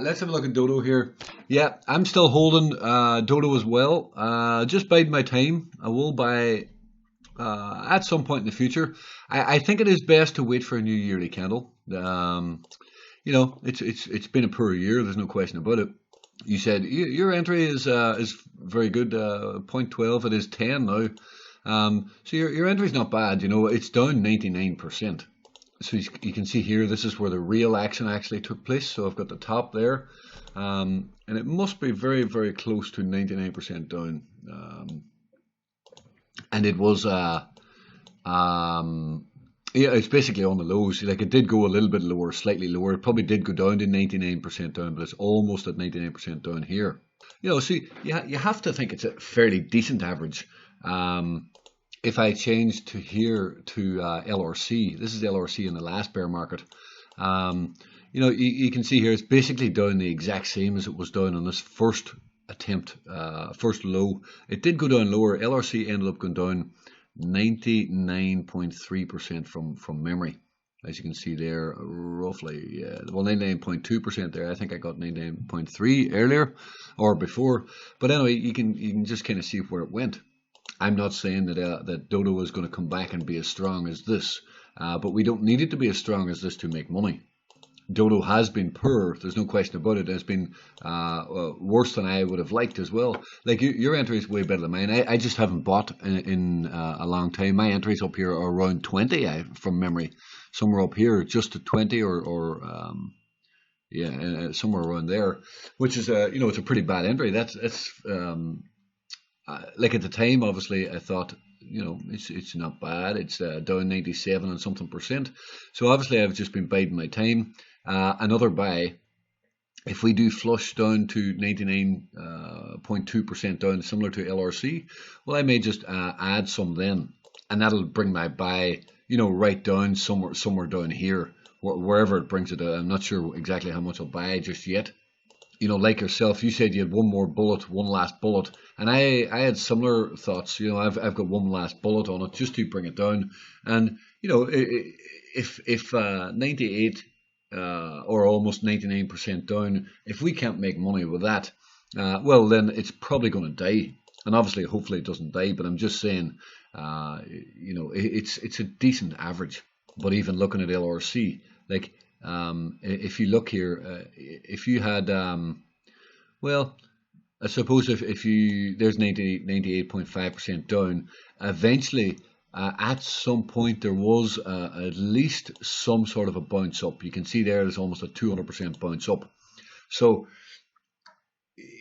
Let's have a look at Dodo here. Yeah, I'm still holding Dodo as well. Just biding my time. I will buy at some point in the future. I think it is best to wait for a new yearly candle. It's been a poor year. There's no question about it. You said your entry is very good. 0.12. It is 10 now. So your entry's not bad. It's down 99%. So you can see here, this is where the real action actually took place. So I've got the top there, and it must be very, very close to 99% down. And it was, it's basically on the lows. Like, it did go a little bit lower, slightly lower. It probably did go down to 99% down, but it's almost at 99% down here. So you have to think it's a fairly decent average. If I change to here to LRC, this is LRC in the last bear market. You can see here it's basically down the exact same as it was down on this first attempt, first low. It did go down lower. LRC ended up going down 99.3% from memory, as you can see there, roughly. Well, 99.2% there. I think I got 99.3 earlier or before, but anyway, you can just kind of see where it went. I'm not saying that Dodo is going to come back and be as strong as this, but we don't need it to be as strong as this to make money. Dodo has been poor, there's no question about it. It's been worse than I would have liked as well. Like, your entry is way better than mine. I just haven't bought in a long time. My entries up here are around 20 from memory. Somewhere up here, just at 20 or somewhere around there, which is it's a pretty bad entry. That's like, at the time, obviously, I thought, it's not bad. It's down 97 and something percent. So obviously, I've just been biding my time. Another buy, if we do flush down to 99.2% down, similar to LRC, well, I may just add some then, and that'll bring my buy, right down somewhere down here, wherever it brings it. I'm not sure exactly how much I'll buy just yet. Like yourself, you said you had one last bullet, and I had similar thoughts. I've got one last bullet on it just to bring it down, and if 98 or almost 99% down, if we can't make money with that, well, then it's probably going to die. And obviously, hopefully, it doesn't die. But I'm just saying, it's a decent average. But even looking at LRC, like, if you look here, if you had, well, I suppose if you, there's 98.5% down, eventually, at some point, there was at least some sort of a bounce up. You can see there's almost a 200% bounce up. So,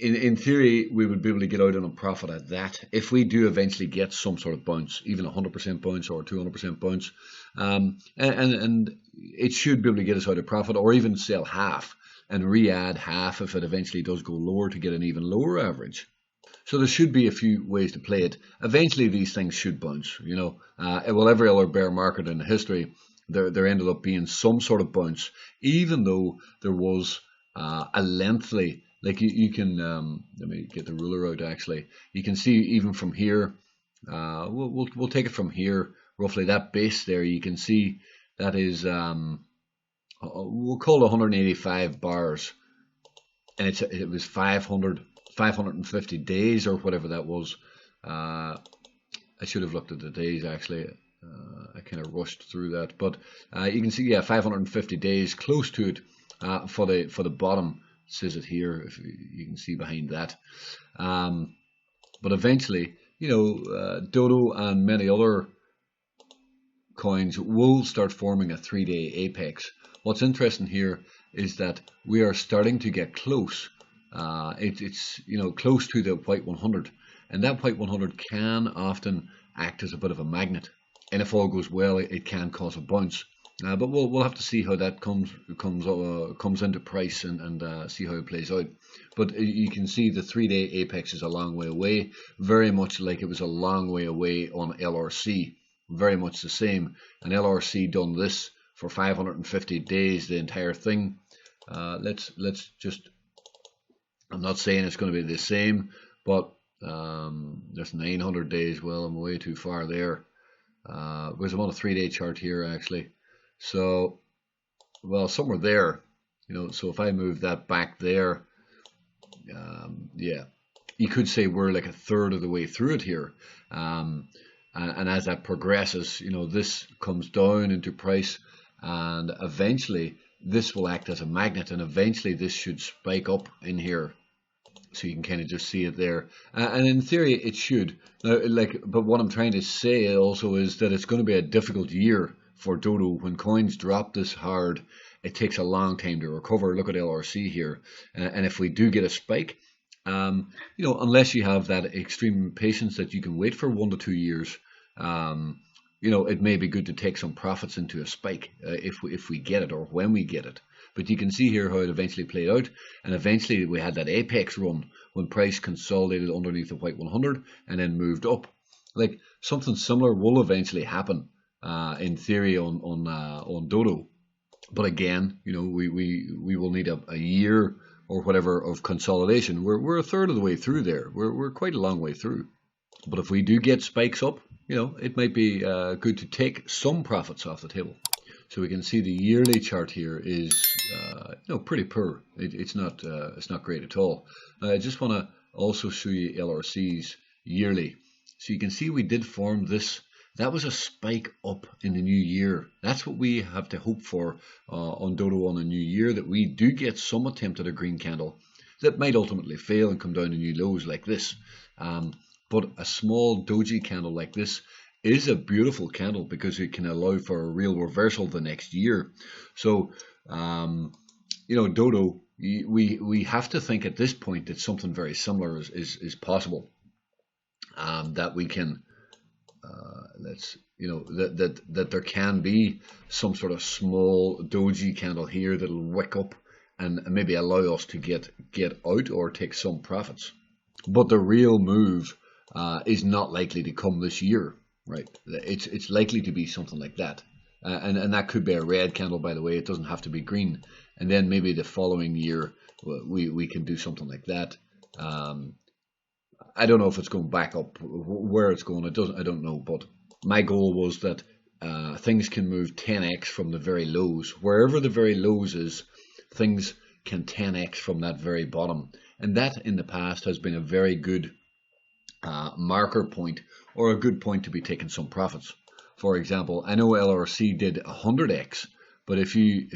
in theory, we would be able to get out on a profit at that if we do eventually get some sort of bounce, even 100% bounce or 200% bounce, and it should be able to get us out of profit, or even sell half and re-add half if it eventually does go lower to get an even lower average. So there should be a few ways to play it. Eventually, these things should bounce. Well, every other bear market in history, there ended up being some sort of bounce, even though there was a lengthy. Like, you can, let me get the ruler out actually. You can see even from here, we'll take it from here, roughly that base there, you can see that is, we'll call it 185 bars. And it was 550 days or whatever that was. I should have looked at the days actually. I kind of rushed through that. But you can see, 550 days, close to it for the bottom. Says it here, if you can see behind that. But eventually, Dodo and many other coins will start forming a 3-day apex. What's interesting here is that we are starting to get close. It's close to the white 100, and that white 100 can often act as a bit of a magnet. And if all goes well, it can cause a bounce. But we'll have to see how that comes into price and see how it plays out. But you can see the 3-day apex is a long way away, very much like it was a long way away on LRC, very much the same. And LRC done this for 550 days, the entire thing. Let's just. I'm not saying it's going to be the same, but there's 900 days. Well, I'm way too far there. Because I'm on a 3-day chart here actually. So, well, somewhere there, You know, so if I move that back there, yeah, you could say we're like a third of the way through it here. And as that progresses, you know, this comes down into price, and eventually this will act as a magnet, and eventually this should spike up in here. So you can kind of just see it there, and in theory it should. Now, but what I'm trying to say also is that it's going to be a difficult year for Dodo. When coins drop this hard, it takes a long time to recover. Look at LRC here, and if we do get a spike, you know, unless you have that extreme patience that you can wait for 1 to 2 years, you know, it may be good to take some profits into a spike if we get it, or when we get it. But you can see here how it eventually played out, and eventually we had that apex run when price consolidated underneath the white 100 and then moved up. Like, something similar will eventually happen in theory on Dodo. But again, you know, we will need a year or whatever of consolidation. We're a third of the way through there. We're quite a long way through. But if we do get spikes up, you know, it might be good to take some profits off the table. So we can see the yearly chart here is you know, pretty poor. It's not great at all. I just want to also show you LRC's yearly. So you can see we did form this. That was a spike up in the new year. That's what we have to hope for on Dodo on the new year, that we do get some attempt at a green candle that might ultimately fail and come down to new lows like this. But a small doji candle like this is a beautiful candle because it can allow for a real reversal the next year. So, you know, Dodo, we have to think at this point that something very similar is possible. That we can, you know, that there can be some sort of small doji candle here that'll wick up and maybe allow us to get out or take some profits. But the real move is not likely to come this year. Right, it's likely to be something like that, and that could be a red candle, by the way. It doesn't have to be green. And then maybe the following year we can do something like that. I don't know if it's going back up, where it's going. I don't know. But my goal was that things can move 10x from the very lows. Wherever the very lows is, things can 10x from that very bottom, and that in the past has been a very good marker point, or a good point to be taking some profits. For example, I know LRC did 100x, but if you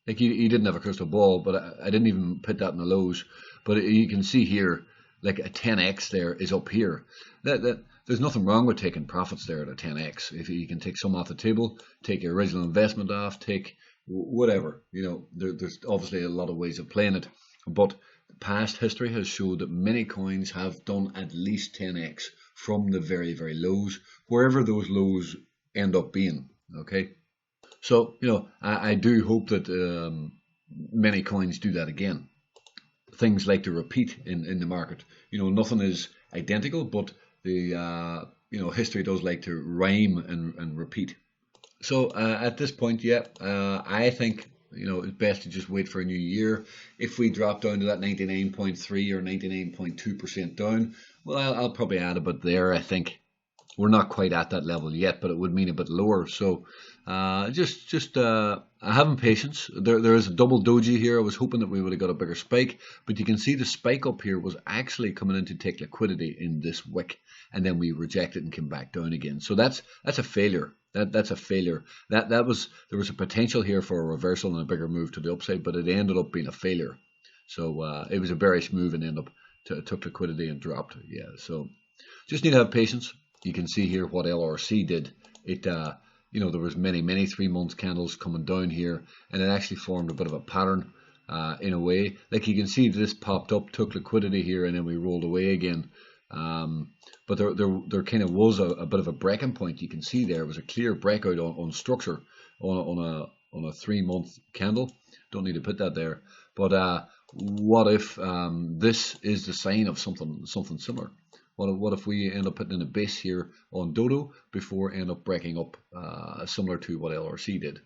like, you didn't have a crystal ball, but I didn't even put that in the lows. But you can see here, like a 10x there is up here. There's nothing wrong with taking profits there at a 10x. If you can take some off the table, take your original investment off, take whatever, you know, there's obviously a lot of ways of playing it. But past history has showed that many coins have done at least 10x from the very, very lows, wherever those lows end up being. Okay, so, you know, I do hope that many coins do that again. Things like to repeat in the market. You know, nothing is identical, but the you know, history does like to rhyme and repeat. So at this point, yeah, I think, you know, it's best to just wait for a new year. If we drop down to that 99.3 or 99.2% down, well, I'll probably add a bit there. I think we're not quite at that level yet, but it would mean a bit lower. So just having patience. There is a double doji here. I was hoping that we would have got a bigger spike, but you can see the spike up here was actually coming in to take liquidity in this wick, and then we rejected and came back down again. So that's a failure. That's a failure. There was a potential here for a reversal and a bigger move to the upside, but it ended up being a failure. So it was a bearish move and ended up took liquidity and dropped. Yeah. So just need to have patience. You can see here what LRC did. It you know, there was many 3-month candles coming down here, and it actually formed a bit of a pattern in a way. Like you can see, this popped up, took liquidity here, and then we rolled away again. But there kind of was a bit of a breaking point. You can see there was a clear breakout on structure on a 3-month candle. Don't need to put that there. But what if this is the sign of something similar? What if we end up putting in a base here on Dodo before end up breaking up, similar to what LRC did?